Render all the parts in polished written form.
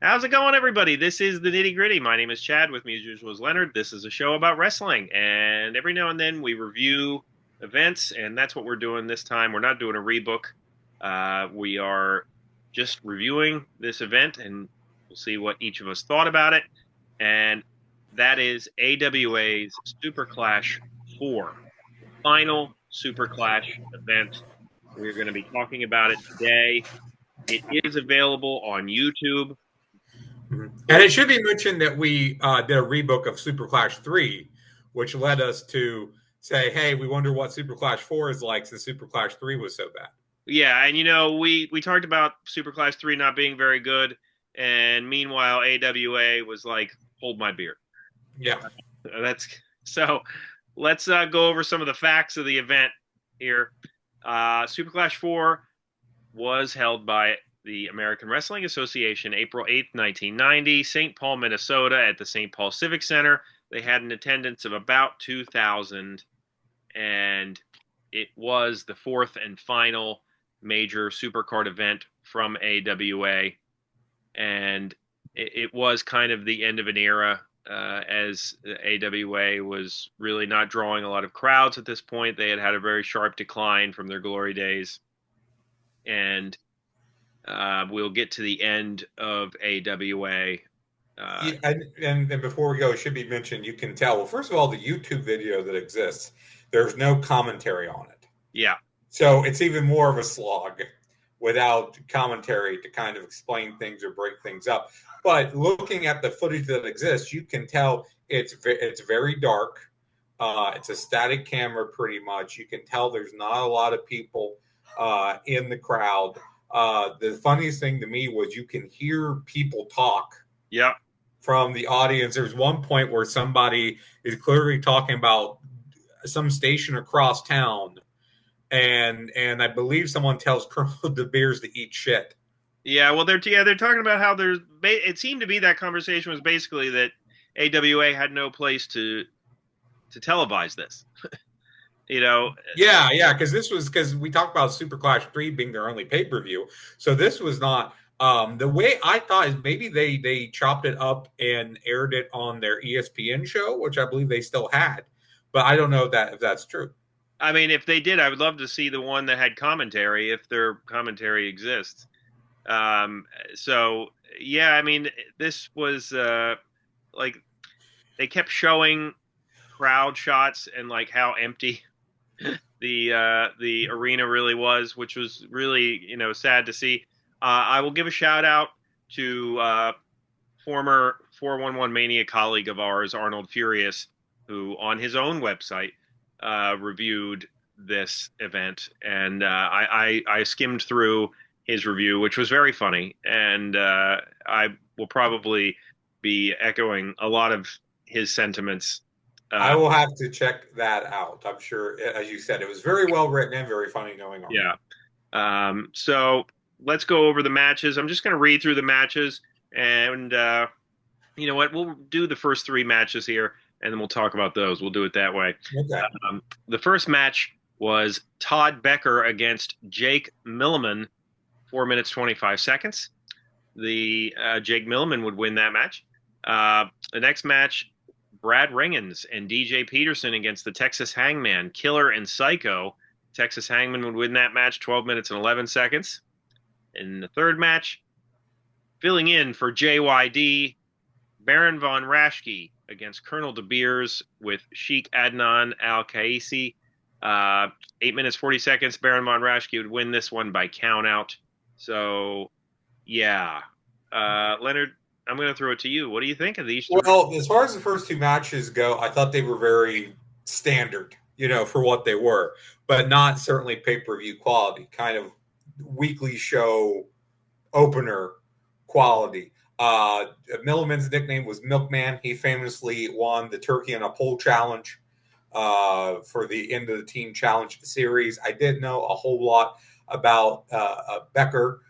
How's it going, everybody? This is the Nitty Gritty. My name is Chad. With me, as usual, is Leonard. This is a show about wrestling, and every now and then we review events, and that's what we're doing this time. We're not doing a rebook. We are just reviewing this event, and we'll see what each of us thought about it. And that is AWA's SuperClash IV, final SuperClash event. We're going to be talking about it today. It is available on YouTube. And it should be mentioned that we did a rebook of SuperClash III, which led us to say, hey, we wonder what SuperClash IV is like since SuperClash III was so bad. Yeah, and we talked about SuperClash 3 not being very good, and meanwhile AWA was like, hold my beer. Yeah. So let's go over some of the facts of the event here. SuperClash 4 was held by the American Wrestling Association April 8th, 1990, St. Paul, Minnesota, at the St. Paul Civic Center. They had an attendance of about 2,000, and it was the fourth and final major supercard event from AWA, and it was kind of the end of an era, as AWA was really not drawing a lot of crowds at this point. They had a very sharp decline from their glory days, and we'll get to the end of AWA. And before we go, it should be mentioned, you can tell, well, first of all, the YouTube video that exists, there's no commentary on it. Yeah. So it's even more of a slog without commentary to kind of explain things or break things up. But looking at the footage that exists, you can tell it's very dark. It's a static camera pretty much. You can tell there's not a lot of people in the crowd. The funniest thing to me was you can hear people talk. Yeah. From the audience. There's one point where somebody is clearly talking about some station across town, and I believe someone tells Colonel De Beers to eat shit. Yeah, well, they're talking about how it seemed to be that conversation was basically that AWA had no place to televise this. Yeah, because we talked about SuperClash 3 being their only pay-per-view, so this was not the way I thought is maybe they chopped it up and aired it on their ESPN show, which I believe they still had, but I don't know if that's true. I mean, if they did, I would love to see the one that had commentary, if their commentary exists. So yeah, I mean, this was like they kept showing crowd shots and like how empty the arena really was, which was really sad to see. I will give a shout out to former 411 Mania colleague of ours, Arnold Furious, who on his own website reviewed this event, and I skimmed through his review, which was very funny, and I will probably be echoing a lot of his sentiments. I will have to check that out. I'm sure, as you said, it was very well written and very funny going on. Yeah. So let's go over the matches. I'm just going to read through the matches, and you know what? We'll do the first three matches here, and then we'll talk about those. We'll do it that way. Okay. The first match was Todd Becker against Jake Milliman, 4 minutes, 25 seconds. Jake Milliman would win that match. The next match, Brad Ringens and DJ Peterson against the Texas Hangman, Killer and Psycho. Texas Hangman would win that match, 12 minutes and 11 seconds. In the third match, filling in for JYD, Baron Von Raschke against Colonel De Beers with Sheikh Adnan Al-Kaisi. 8 minutes, 40 seconds. Baron Von Raschke would win this one by countout. So, yeah. Leonard, I'm going to throw it to you. What do you think of these two? Well, as far as the first two matches go, I thought they were very standard, for what they were, but not certainly pay-per-view quality, kind of weekly show opener quality. Milliman's nickname was Milkman. He famously won the Turkey on a Pole challenge for the end of the team challenge series. I didn't know a whole lot about Becker.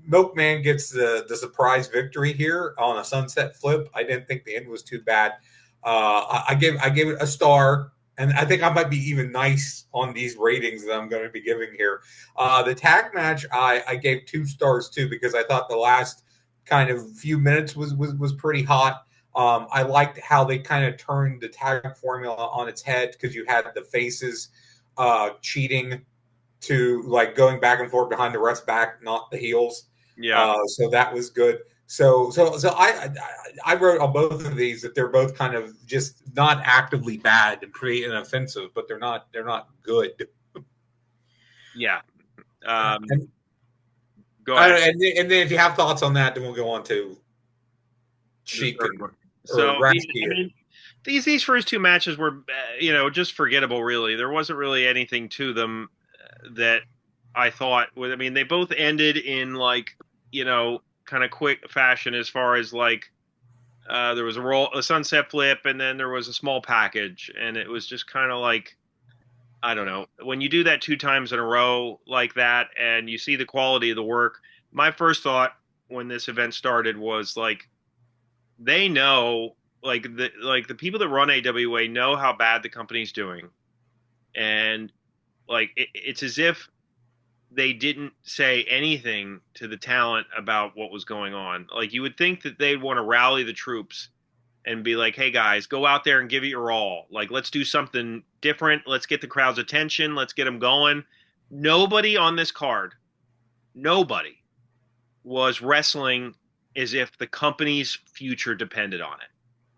Milkman gets the surprise victory here on a sunset flip. I didn't think the end was too bad. I gave it a star. and I think I might be even nice on these ratings that I'm going to be giving here. The tag match, I gave 2 stars too, because I thought the last kind of few minutes was pretty hot. I liked how they kind of turned the tag formula on its head, because you had the faces cheating to like going back and forth behind the ref's back, not the heels. Yeah. So that was good. So I wrote on both of these that they're both kind of just not actively bad and pretty inoffensive, but they're not good. Yeah. And, Go ahead. and then if you have thoughts on that, then we'll go on to Cheek So or I Rashki. mean, these first 2 matches were just forgettable. Really, there wasn't really anything to them that I thought. I mean, they both ended in like kind of quick fashion, as far as like there was a sunset flip, and then there was a small package, and it was just kind of like, I don't know, when you do that 2 times in a row like that, and you see the quality of the work. My first thought when this event started was like, they know, like the people that run AWA know how bad the company's doing, and like it's as if they didn't say anything to the talent about what was going on. Like, you would think that they'd want to rally the troops and be like, "Hey guys, go out there and give it your all. Like, let's do something different. Let's get the crowd's attention. Let's get them going." Nobody on this card, nobody was wrestling as if the company's future depended on it.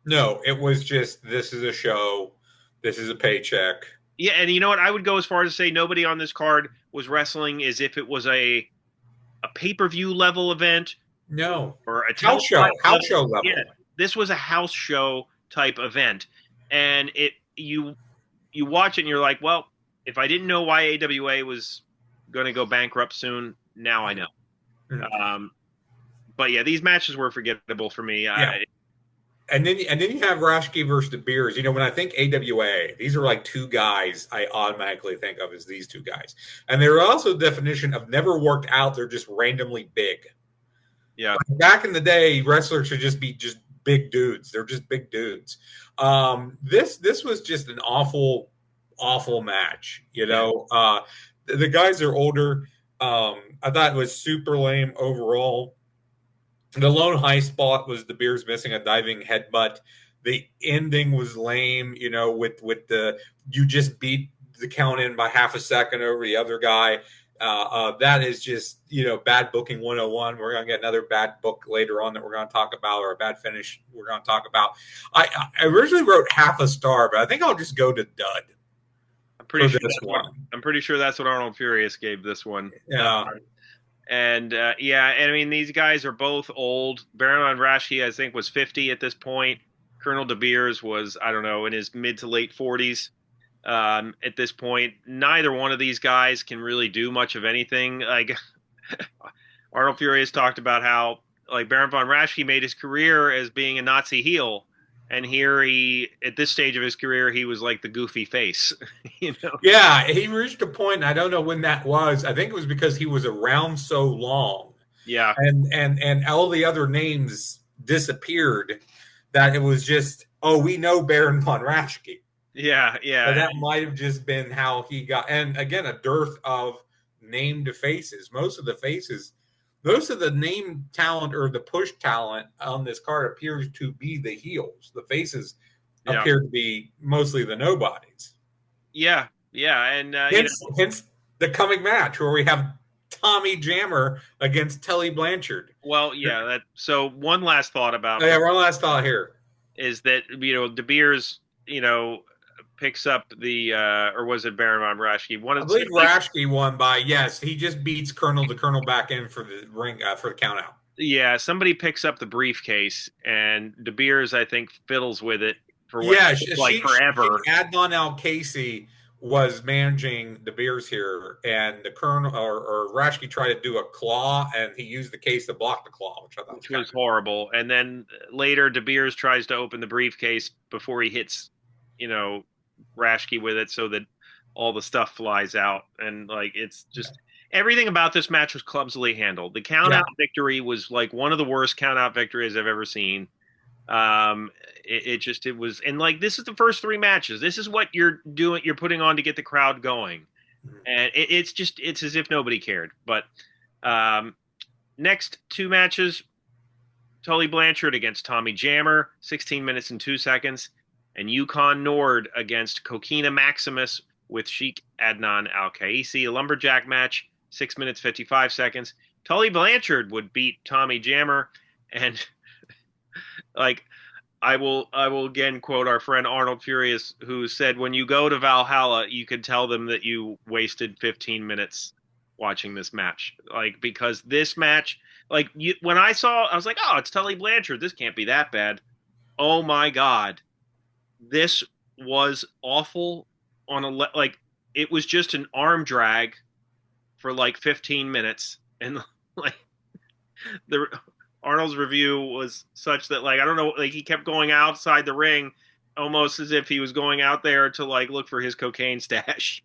No, it was just, this is a show, this is a paycheck. Yeah, and you know what? I would go as far as to say nobody on this card was wrestling as if it was a pay-per-view level event. No, Or a house show level. Yeah, this was a house show type event, and you watch it and you're like, well, if I didn't know why AWA was going to go bankrupt soon, now I know. Mm-hmm. But yeah, these matches were forgettable for me. Yeah. And then you have Rashki versus the Beers. When I think AWA, these are like 2 guys I automatically think of as these 2 guys. And they're also the definition of never worked out. They're just randomly big. Yeah. Like back in the day, wrestlers should just be just big dudes. They're just big dudes. This was just an awful match. The guys are older. I thought it was super lame overall. The lone high spot was the Beers missing a diving headbutt. The ending was lame, with the, you just beat the count in by half a second over the other guy. That is just, bad booking 101. We're going to get another bad book later on that we're going to talk about, or a bad finish we're going to talk about. I originally wrote half a star, but I think I'll just go to dud. I'm pretty sure that's what Arnold Furious gave this one. Yeah. And I mean, these guys are both old. Baron Rashki, I think, was 50 at this point. Colonel De Beers was, I don't know, in his mid to late 40s at this point. Neither one of these guys can really do much of anything. Like, Arnold Furious talked about how, like, Baron von Raschke made his career as being a Nazi heel, and here at this stage of his career, he was like the goofy face. Yeah, he reached a point, and I don't know when that was. I think it was because he was around so long. Yeah. And all the other names disappeared, that it was just, we know Baron von Raschke. Yeah. So that might have just been how he got. And again, a dearth of named faces. Most of the name talent or the push talent on this card appears to be the heels. The faces appear to be mostly the nobodies. Yeah. And hence the coming match where we have Tommy Jammer against Tully Blanchard. Well, yeah. So one last thought about. Yeah, one last thought here is that De Beers, picks up the or was it Baron von Raschke? I believe Raschke won by, yes, he just beats Colonel back in for the ring for the count out. Yeah, somebody picks up the briefcase, and De Beers, I think, fiddles with it for forever. Adnan Al-Casey was managing De Beers here, and the Colonel or Raschke tried to do a claw, and he used the case to block the claw, which I thought was horrible. And then later, De Beers tries to open the briefcase before he hits, Raschke with it, so that all the stuff flies out, and like it's just everything about this match was clumsily handled. The count out victory was like one of the worst count out victories I've ever seen. It was, and like, this is the first three matches. This is what you're doing. You're putting on to get the crowd going, and it's as if nobody cared. But next two matches, Tully Blanchard against Tommy Jammer, 16 minutes and 2 seconds, and Yukon Nord against Kokina Maximus with Sheikh Adnan Al Kaisi, a lumberjack match, 6 minutes 55 seconds. Tully Blanchard would beat Tommy Jammer, and like, I will again quote our friend Arnold Furious, who said, "When you go to Valhalla, you can tell them that you wasted 15 minutes watching this match." Like, because this match, like, when I saw, I was like, "Oh, it's Tully Blanchard. This can't be that bad." Oh my God, this was awful. Like, it was just an arm drag for like 15 minutes, and like, the Arnold's review was such that, like, I don't know, like, he kept going outside the ring almost as if he was going out there to like look for his cocaine stash.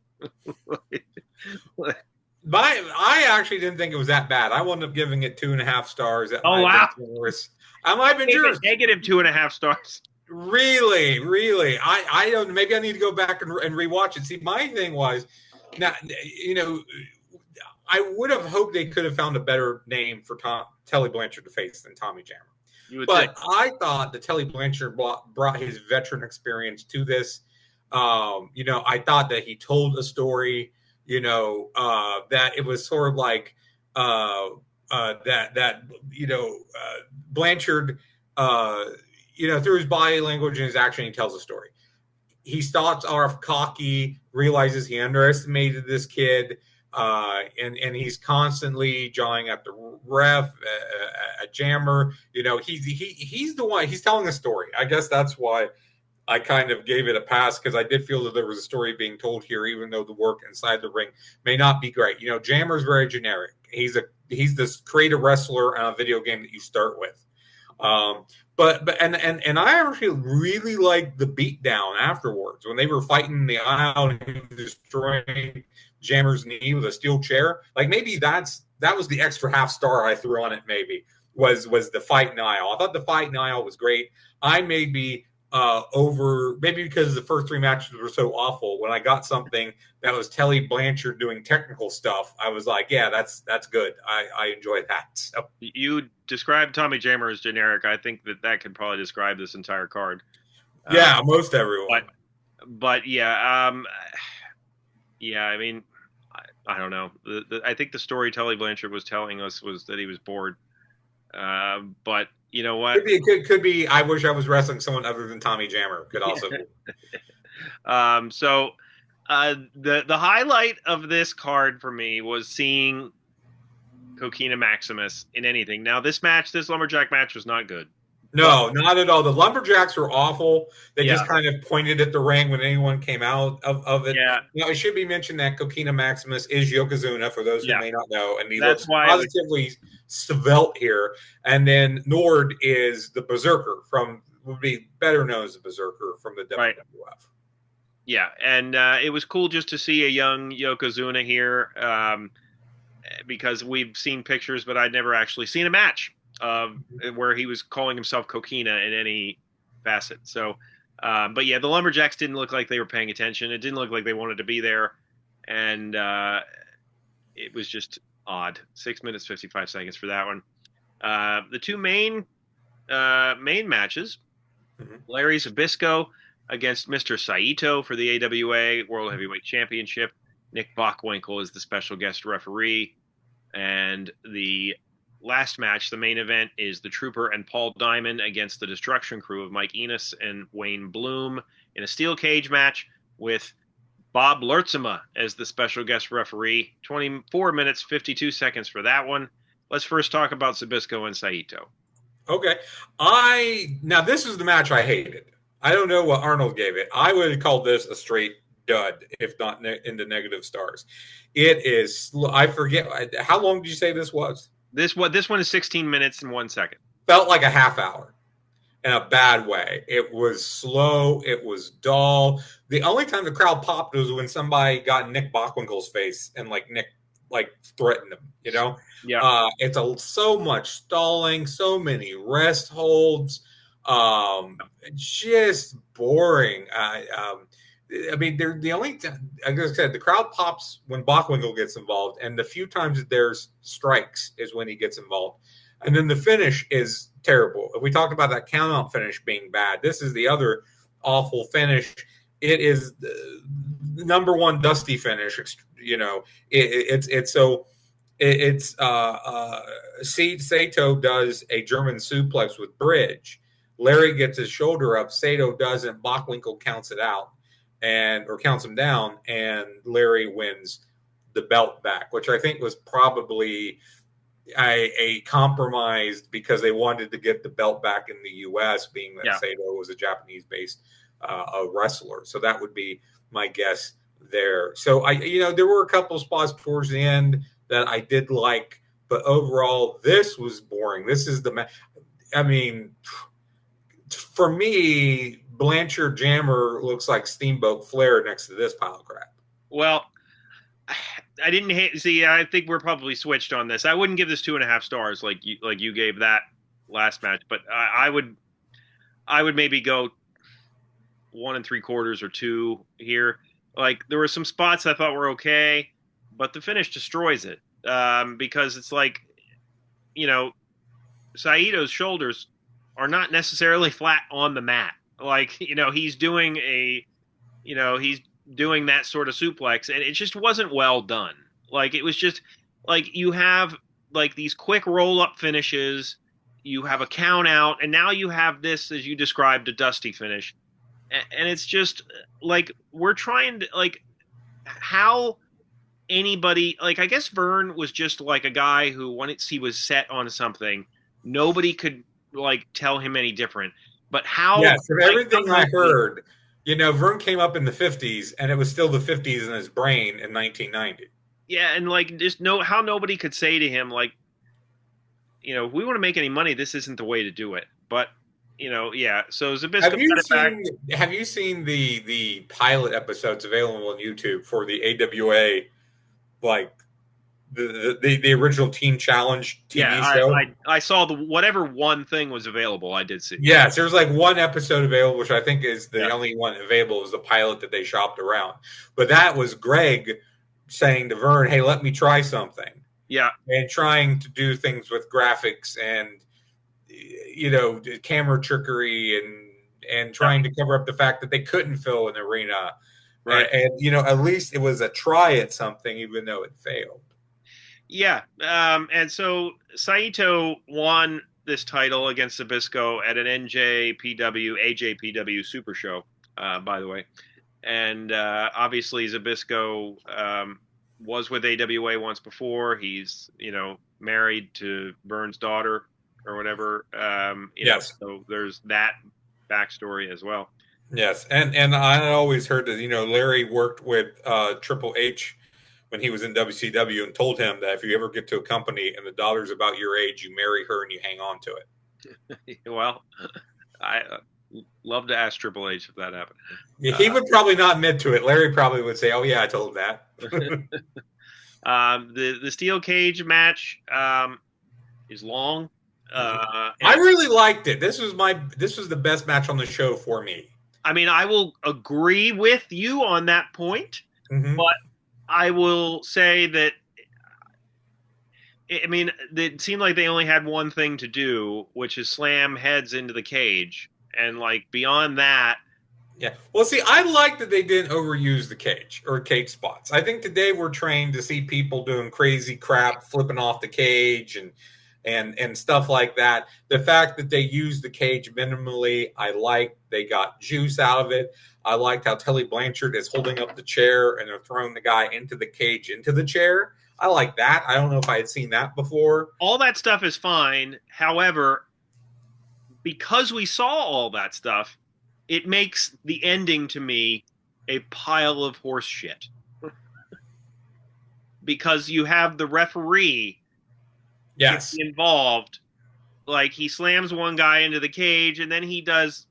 I actually didn't think it was that bad. I wound up giving it 2.5 stars. That Oh, wow. I might have been generous. Negative 2.5 stars. Really. I don't. Maybe I need to go back and rewatch it. See, my thing was, now, I would have hoped they could have found a better name for Tully Blanchard to face than Tommy Jammer. But I thought that Tully Blanchard brought his veteran experience to this. I thought that he told a story. That it was sort of like Blanchard, through his body language and his action, he tells a story. He starts off cocky, realizes he underestimated this kid, and he's constantly jawing at the ref, a Jammer. He's the one. He's telling a story. I guess that's why I kind of gave it a pass, because I did feel that there was a story being told here, even though the work inside the ring may not be great. Jammer's very generic. He's this creative wrestler on a video game that you start with. But I actually really liked the beatdown afterwards when they were fighting in the aisle and destroying Jammer's knee with a steel chair. Like, maybe that was the extra half star I threw on it. Maybe was the fight in the aisle. I thought the fight in the aisle was great. I maybe because the first three matches were so awful, when I got something that was Tully Blanchard doing technical stuff, I was like, yeah, that's good. I enjoyed that. So. You described Tommy Jammer as generic. I think that could probably describe this entire card. Yeah, most everyone. But yeah, I mean, I don't know. I think the story Tully Blanchard was telling us was that he was bored. But you know what? Could be. I wish I was wrestling someone other than Tommy Jammer. Could also be. So the highlight of this card for me was seeing Kokina Maximus in anything. Now, this lumberjack match was not good. No, not at all. The lumberjacks were awful. They just kind of pointed at the ring when anyone came out of it. Yeah. Now, it should be mentioned that Kokina Maximus is Yokozuna, for those who may not know, and he looks positively svelte here. And then Nord is the Berserker would be better known as the Berserker from the WWF. Right. Yeah, and it was cool just to see a young Yokozuna here, because we've seen pictures, but I'd never actually seen a match where he was calling himself Kokina in any facet. So, but yeah, the lumberjacks didn't look like they were paying attention. It didn't look like they wanted to be there, and it was just odd. 6 minutes 55 seconds for that one. The two main matches: Larry Zbyszko against Mr. Saito for the AWA World Heavyweight Championship. Nick Bockwinkel is the special guest referee, and the last match, the main event, is the Trooper and Paul Diamond against the Destruction Crew of Mike Enos and Wayne Bloom in a steel cage match with Bob Lertzema as the special guest referee. 24 minutes, 52 seconds for that one. Let's first talk about Zbyszko and Saito. Okay. Now, this is the match I hated. I don't know what Arnold gave it. I would have called this a straight dud, if not into negative stars. It is, I forget, how long did you say this was? This one is 16 minutes and 1 second. Felt like a half hour in a bad way. It was slow. It was dull. The only time the crowd popped was when somebody got in Nick Bockwinkel's face and Nick threatened him, Yeah. It's so much stalling, so many rest holds. Just boring. I mean, they're the only. Like I said, the crowd pops when Bockwinkel gets involved, and the few times that there's strikes is when he gets involved. And then the finish is terrible. If we talked about that count-out finish being bad, this is the other awful finish. It is the number one dusty finish. You know, it's so it's Sato does a German suplex with bridge. Larry gets his shoulder up. Sato doesn't. Bockwinkel counts it out or counts him down, and Larry wins the belt back, which I think was probably a compromise because they wanted to get the belt back in the U.S., being that Sato was a Japanese-based wrestler. So that would be my guess there. So there were a couple of spots towards the end that I did like, but overall, this was boring. This is I mean, for me, Blanchard Jammer looks like Steamboat Flair next to this pile of crap. Well, I didn't see. I think we're probably switched on this. I wouldn't give this 2.5 stars like you gave that last match, but I would maybe go 1 3/4 or 2 here. Like there were some spots I thought were okay, but the finish destroys it because it's like, Saito's shoulders are not necessarily flat on the mat. Like, he's doing he's doing that sort of suplex, and it just wasn't well done. Like, it was just like you have like these quick roll up finishes, you have a count out, and now you have this, as you described, a dusty finish. And it's just like we're trying to how anybody, I guess Vern was just like a guy who, once he was set on something, nobody could tell him any different. But how? Yes, from everything I heard, Vern came up in the 50s, and it was still the 50s in his brain in 1990. Yeah, and just how nobody could say to him, if we want to make any money, this isn't the way to do it. But so Zbyszko. Have you seen the pilot episodes available on YouTube for the AWA, the original Team Challenge TV show? I saw whatever one thing was available. I did see. Yes, there's one episode available, which I think is the only one available, is the pilot that they shopped around. But that was Greg saying to Vern, "Hey, let me try something." Yeah, and trying to do things with graphics and camera trickery and trying to cover up the fact that they couldn't fill an arena. Right. And at least it was a try at something, even though it failed. Yeah. And so Saito won this title against Zbyszko at an AJPW Super Show, by the way. And obviously Zbyszko was with AWA once before. He's, married to Vern's daughter or whatever. Yes. So there's that backstory as well. Yes. And I always heard that, Larry worked with Triple H when he was in WCW and told him that if you ever get to a company and the daughter's about your age, you marry her and you hang on to it. Well, I love to ask Triple H if that happened. Yeah, he would probably not admit to it. Larry probably would say, "Oh yeah, I told him that." The steel cage match is long. I really liked it. This was the best match on the show for me. I mean, I will agree with you on that point, but I will say that, it seemed like they only had one thing to do, which is slam heads into the cage. And beyond that. Yeah. Well, see, I like that they didn't overuse the cage or cage spots. I think today we're trained to see people doing crazy crap, flipping off the cage and stuff like that. The fact that they used the cage minimally, I like. They got juice out of it. I liked how Tully Blanchard is holding up the chair and they're throwing the guy into the cage, into the chair. I like that. I don't know if I had seen that before. All that stuff is fine. However, because we saw all that stuff, it makes the ending to me a pile of horse shit. Because you have the referee involved. He slams one guy into the cage, and then he does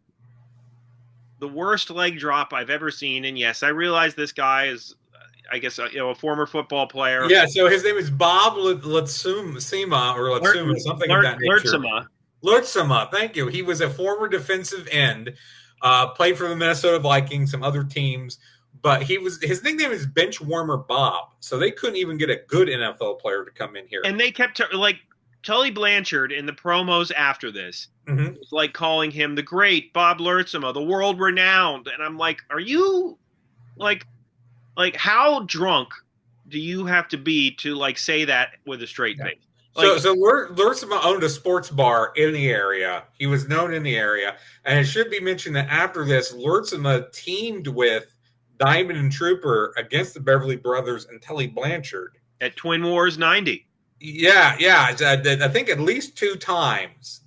the worst leg drop I've ever seen. And yes, I realize this guy is, I guess, a former football player. Yeah, so his name is Bob Latsuma or Latsuma, something of that nature. Lurtsema, thank you. He was a former defensive end, played for the Minnesota Vikings, some other teams, but his nickname is Bench Warmer Bob. So they couldn't even get a good NFL player to come in here. And they kept like Tully Blanchard in the promos after this was like calling him the great Bob Lurtsema, the world renowned. And I'm like, are you like how drunk do you have to be to like say that with a straight face? Like, so Lurtsema owned a sports bar in the area. He was known in the area. And it should be mentioned that after this, Lurtsema teamed with Diamond and Trooper against the Beverly Brothers and Tully Blanchard. At Twin Wars 90. Yeah. I think at least 2 times.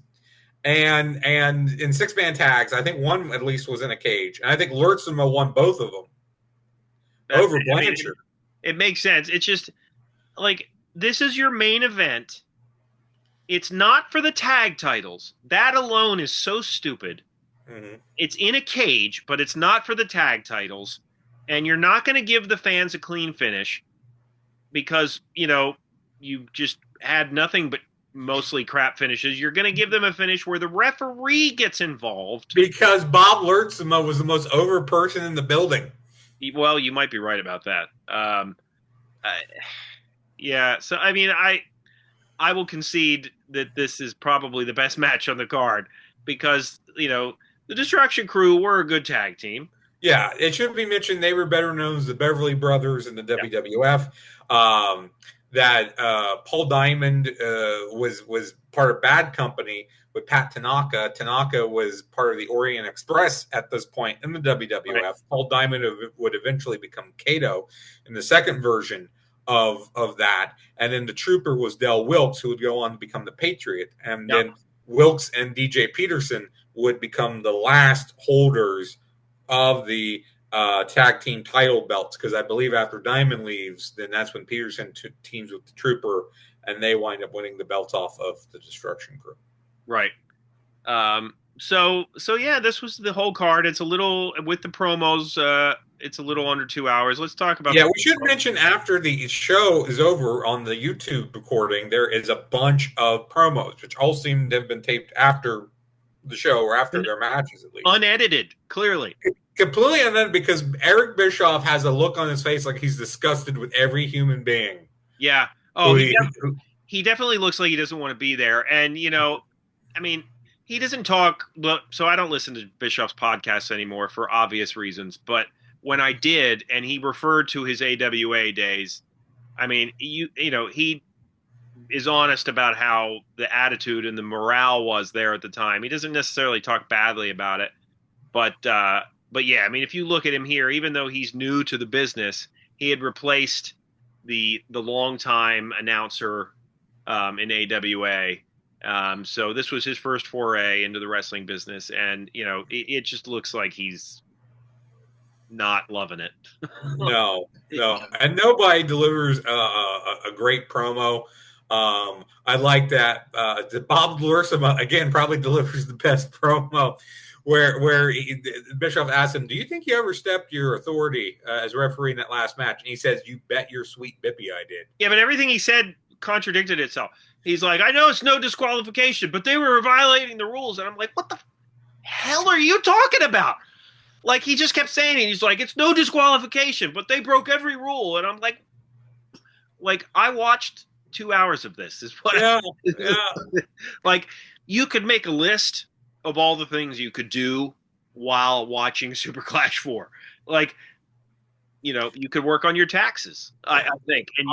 And in 6-man tags, I think one at least was in a cage. And I think Lurtsema won both of them over Blanchard. It makes sense. It's just like, this is your main event. It's not for the tag titles. That alone is so stupid. Mm-hmm. It's in a cage, but it's not for the tag titles. And you're not going to give the fans a clean finish because, you just had nothing but mostly crap finishes. You're going to give them a finish where the referee gets involved. Because Bob Lurtsema was the most over person in the building. Well, you might be right about that. Yeah, so I mean, I will concede that this is probably the best match on the card because, the Destruction Crew were a good tag team. Yeah, it should be mentioned they were better known as the Beverly Brothers in the WWF. That Paul Diamond was part of Bad Company with Pat Tanaka. Tanaka was part of the Orient Express at this point in the WWF. Right. Paul Diamond would eventually become Kato in the second version of that. And then the Trooper was Del Wilkes, who would go on to become the Patriot. And then Wilkes and DJ Peterson would become the last holders of the tag team title belts, because I believe after Diamond leaves, then that's when Peterson teams with the Trooper, and they wind up winning the belts off of the Destruction Crew. Right. So yeah, this was the whole card. It's a little, with the promos, it's a little under 2 hours. Let's talk about. Yeah, we should mention after the show is over on the YouTube recording, there is a bunch of promos, which all seem to have been taped after the show or after their matches, at least. Unedited, clearly. Completely unedited, because Eric Bischoff has a look on his face like he's disgusted with every human being. Yeah. Oh, he definitely looks like he doesn't want to be there. And, I mean, he doesn't talk, so I don't listen to Bischoff's podcasts anymore for obvious reasons. But when I did, and he referred to his AWA days, I mean, he is honest about how the attitude and the morale was there at the time. He doesn't necessarily talk badly about it, but yeah, I mean, if you look at him here, even though he's new to the business, he had replaced the longtime announcer in AWA. So this was his first foray into the wrestling business, and it just looks like he's not loving it. No, and nobody delivers a great promo. I like that. Bob Lurtsema again probably delivers the best promo, where Bischoff asked him, "Do you think you overstepped your authority as referee in that last match?" And he says, "You bet your sweet bippy I did." Yeah, but everything he said contradicted itself. He's like, "I know it's no disqualification, but they were violating the rules," and I'm like, "What the hell are you talking about?" Like, he just kept saying it. He's like, "It's no disqualification, but they broke every rule," and I'm like, I watched 2 hours of this. Is what? Yeah. Like, you could make a list of all the things you could do while watching SuperClash IV. Like, you could work on your taxes, I think. And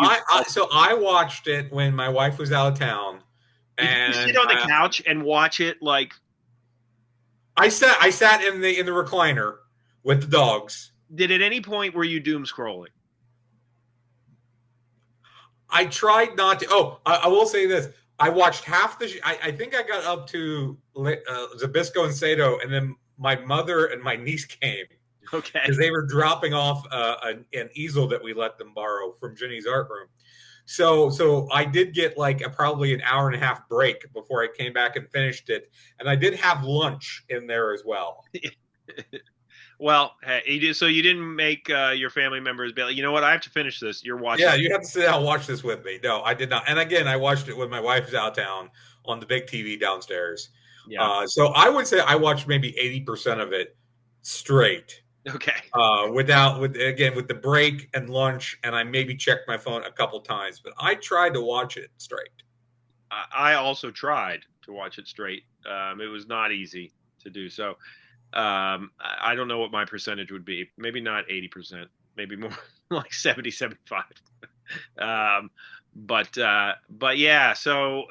so I watched it when my wife was out of town. And you sit on the couch and watch it like. I sat in the recliner with the dogs. Did at any point were you doom scrolling? I tried not to. Oh, I will say this. I watched half the I think I got up to Zabisco and Sato, and then my mother and my niece came. Okay. Because they were dropping off an easel that we let them borrow from Jenny's art room. So I did get probably an hour and a half break before I came back and finished it. And I did have lunch in there as well. Well, hey, so you didn't make your family members be like, you know what? I have to finish this. You're Yeah, watching. you have to sit down and watch this with me. No, I did not. And again, I watched it when my wife's out of town on the big TV downstairs. Yeah. So I would say I watched maybe 80% of it straight. Okay. With the break and lunch, and I maybe checked my phone a couple times, but I tried to watch it straight. I also tried to watch it straight. It was not easy to do so. I don't know what my percentage would be. Maybe not 80%, maybe more like 70, 75. But yeah, so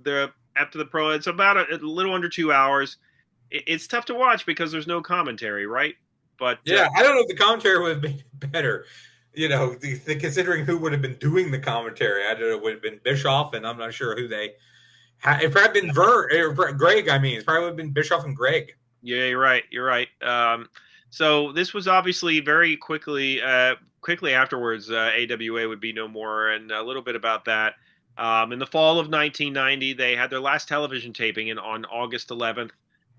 the after the pro, it's about a little under 2 hours. It's tough to watch because there's no commentary, right? But Yeah, I don't know if the commentary would have been better. Considering who would have been doing the commentary, I don't know. It would have been Bischoff, and I'm not sure who they. It probably been Greg. I mean, it's probably would have been Bischoff and Greg. Yeah, you're right. You're right. So this was obviously very quickly afterwards, AWA would be no more, and a little bit about that. In the fall of 1990, they had their last television taping on August 11th,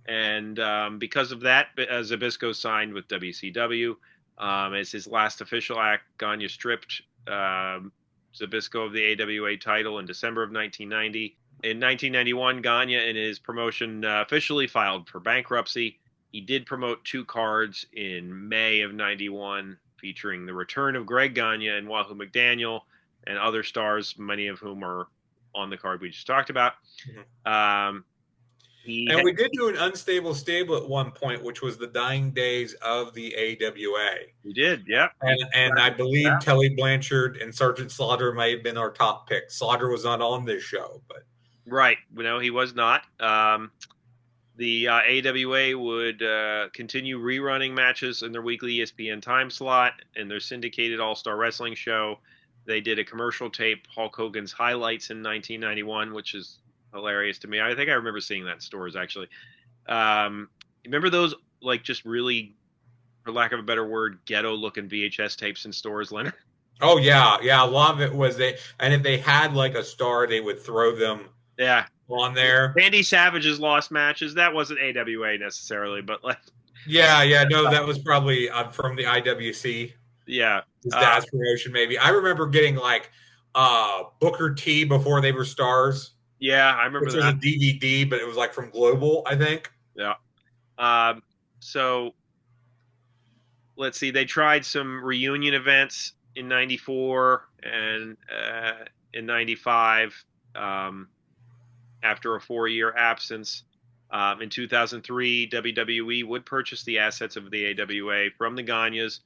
and because of that, Zbyszko signed with WCW. As his last official act, Gagne stripped Zbyszko of the AWA title in December of 1990. In 1991, Gagne and his promotion officially filed for bankruptcy. He did promote 2 cards in May of 91, featuring the return of Greg Gagne and Wahoo McDaniel and other stars, many of whom are on the card we just talked about. Mm-hmm. We did do an unstable stable at one point, which was the dying days of the AWA. We did, yeah. And I believe Kelly Blanchard and Sergeant Slaughter may have been our top picks. Slaughter was not on this show, but right, no, he was not. The AWA would continue rerunning matches in their weekly ESPN time slot and their syndicated All-Star Wrestling show. They did a commercial tape, Hulk Hogan's Highlights, in 1991, which is hilarious to me. I think I remember seeing that in stores, actually. Remember those, like, just really, for lack of a better word, ghetto-looking VHS tapes in stores, Leonard? Oh, yeah. A lot of it was and if they had, like, a star, they would throw them on there. Randy Savage's lost matches, that wasn't AWA necessarily, but like. No, that was probably from the IWC. Yeah. His dad's promotion, maybe. I remember getting, like, Booker T before they were stars. Yeah, I remember that. It was a DVD, but it was, like, from Global, I think. Yeah. So, let's see. They tried some reunion events in 94 and in 95 after a 4-year absence. In 2003, WWE would purchase the assets of the AWA from the Gagnes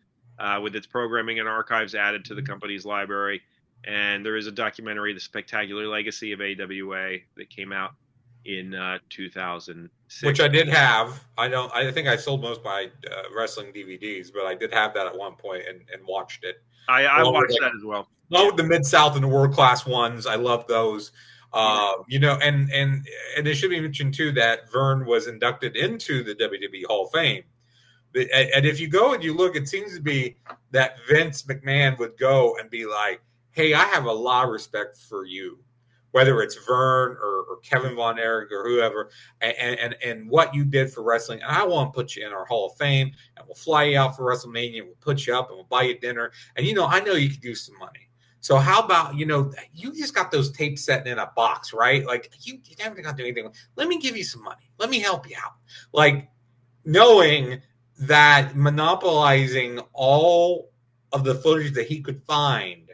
with its programming and archives added to the company's library. And there is a documentary, The Spectacular Legacy of AWA, that came out in 2006. Which I did have. I think I sold most of my wrestling DVDs, but I did have that at one point and watched it. I watched that as well. Oh, the Mid-South and the World Class ones. I love those. And it should be mentioned too that Vern was inducted into the WWE Hall of Fame. And if you go and you look, it seems to be that Vince McMahon would go and be like, "Hey, I have a lot of respect for you, whether it's Vern or Kevin Von Erich or whoever, and what you did for wrestling. And I want to put you in our Hall of Fame, and we'll fly you out for WrestleMania. We'll put you up, and we'll buy you dinner. And I know you could use some money. So how about, you just got those tapes sitting in a box, right? Like, you haven't got to do anything. Let me give you some money. Let me help you out." Like, knowing that monopolizing all of the footage that he could find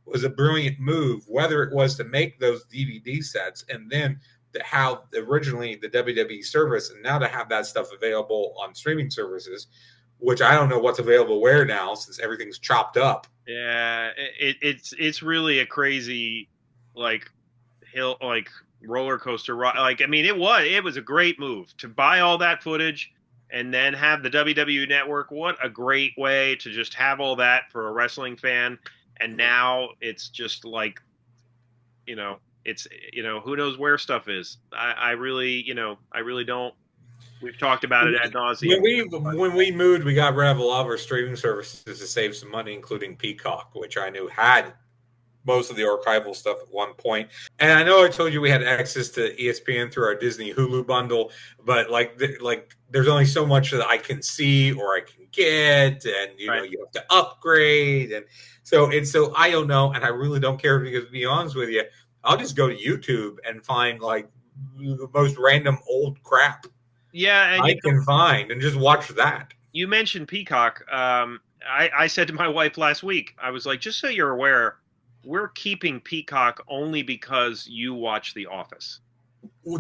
was a brilliant move, whether it was to make those DVD sets and then to have originally the WWE service and now to have that stuff available on streaming services, which I don't know what's available where now since everything's chopped up. Yeah, it's really a crazy roller coaster ride. Like, I mean, it was a great move to buy all that footage and then have the WWE Network. What a great way to just have all that for a wrestling fan. And now it's just like, it's who knows where stuff is. I really don't. We've talked about it ad nauseum. When we moved, we got rid of a lot of our streaming services to save some money, including Peacock, which I knew had most of the archival stuff at one point. And I know I told you we had access to ESPN through our Disney Hulu bundle, but like there's only so much that I can see or I can get, and you know Right. you have to upgrade, and so I don't know, and I really don't care because to be honest with you, I'll just go to YouTube and find like the most random old crap Yeah, and I can find and just watch that. you mentioned Peacock. I said to my wife last week, I was like, just so you're aware, we're keeping Peacock only because you watch The Office.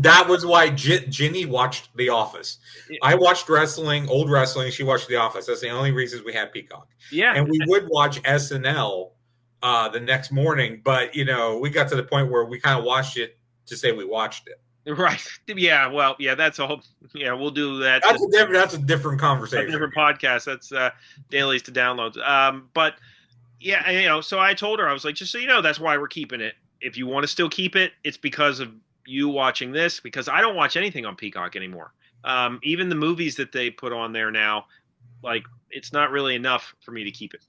That was why Ginny watched The Office. I watched wrestling, old wrestling. She watched The Office. That's the only reasons we had Peacock. Yeah. And we would watch SNL the next morning, but you know, we got to the point where we kind of watched it to say we watched it. Right. Yeah. Well, yeah, that's a whole, yeah, we'll do that. That's a different conversation. A different podcast. That's dailies to downloads. But yeah, you know, so I told her, I was like, just so you know, that's why we're keeping it. If you want to still keep it, it's because of you watching this, because I don't watch anything on Peacock anymore. Even the movies that they put on there now, like it's not really enough for me to keep it.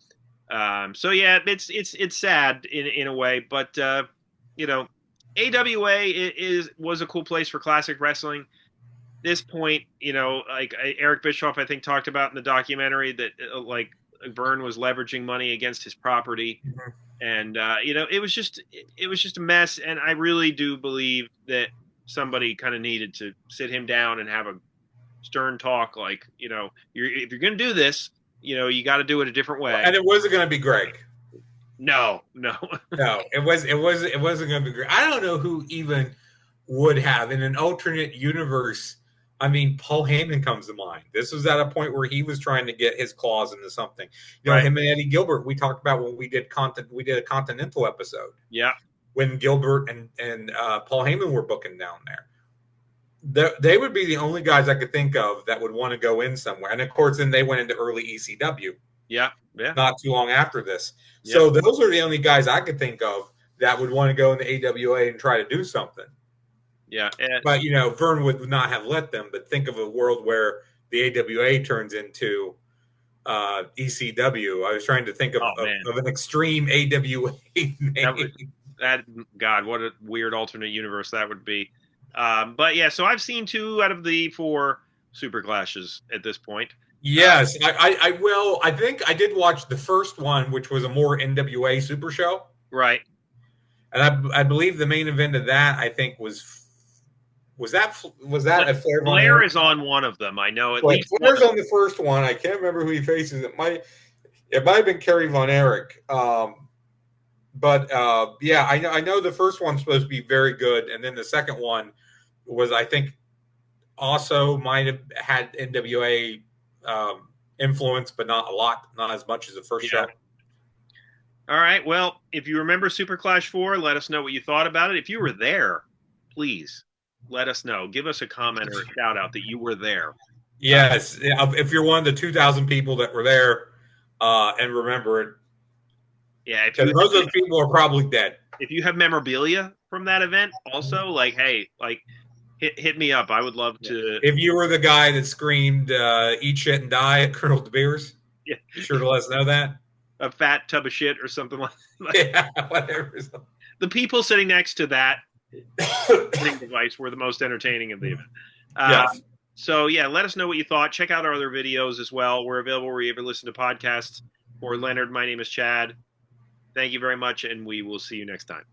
So yeah, it's sad in a way, but you know, AWA was a cool place for classic wrestling. This point, you know, like Eric Bischoff, I think talked about in the documentary that like Vern was leveraging money against his property, and you know, it was just a mess. And I really do believe that somebody kind of needed to sit him down and have a stern talk, like, you know, if you're going to do this, you know, you got to do it a different way. And it wasn't going to be Greg. No, it wasn't going to be Greg. I don't know who even would have in an alternate universe. I mean, Paul Heyman comes to mind. This was at a point where he was trying to get his claws into something. You know, right. Him and Eddie Gilbert, we talked about when we did a Continental episode. Yeah. When Gilbert and Paul Heyman were booking down there. They would be the only guys I could think of that would want to go in somewhere. And of course, then they went into early ECW. Yeah. Not too long after this. Yeah. So those are the only guys I could think of that would want to go into AWA and try to do something. Yeah. But, you know, Vern would not have let them. But think of a world where the AWA turns into ECW. I was trying to think of an extreme AWA name. God, what a weird alternate universe that would be. But yeah, so I've seen 2 out of the 4 Super Clashes at this point. Yes, I will. I think I did watch the first one, which was a more NWA Super Show. Right. And I believe the main event of that, I think, was that a Flair? Flair is on one of them. I know at least Flair's on the first one. I can't remember who he faces. It might have been Kerry Von Erich. But yeah, I know the first one's supposed to be very good, and then the second one was, I think, also might have had NWA influence, but not a lot, not as much as the first show. All right. Well, if you remember Super Clash 4, let us know what you thought about it. If you were there, please let us know. Give us a comment or a shout out that you were there. Yes. If you're one of the 2,000 people that were there and remember it. Yeah. Because most of those people are probably dead. If you have memorabilia from that event, also, like, hey, like, hit me up. I would love to. If you were the guy that screamed, eat shit and die at Colonel De Beers, yeah, be sure to let us know that. A fat tub of shit or something like that. Yeah, whatever. The people sitting next to that device were the most entertaining of the event. Yes. So, yeah, let us know what you thought. Check out our other videos as well. We're available where you ever listen to podcasts. For Leonard, my name is Chad. Thank you very much, and we will see you next time.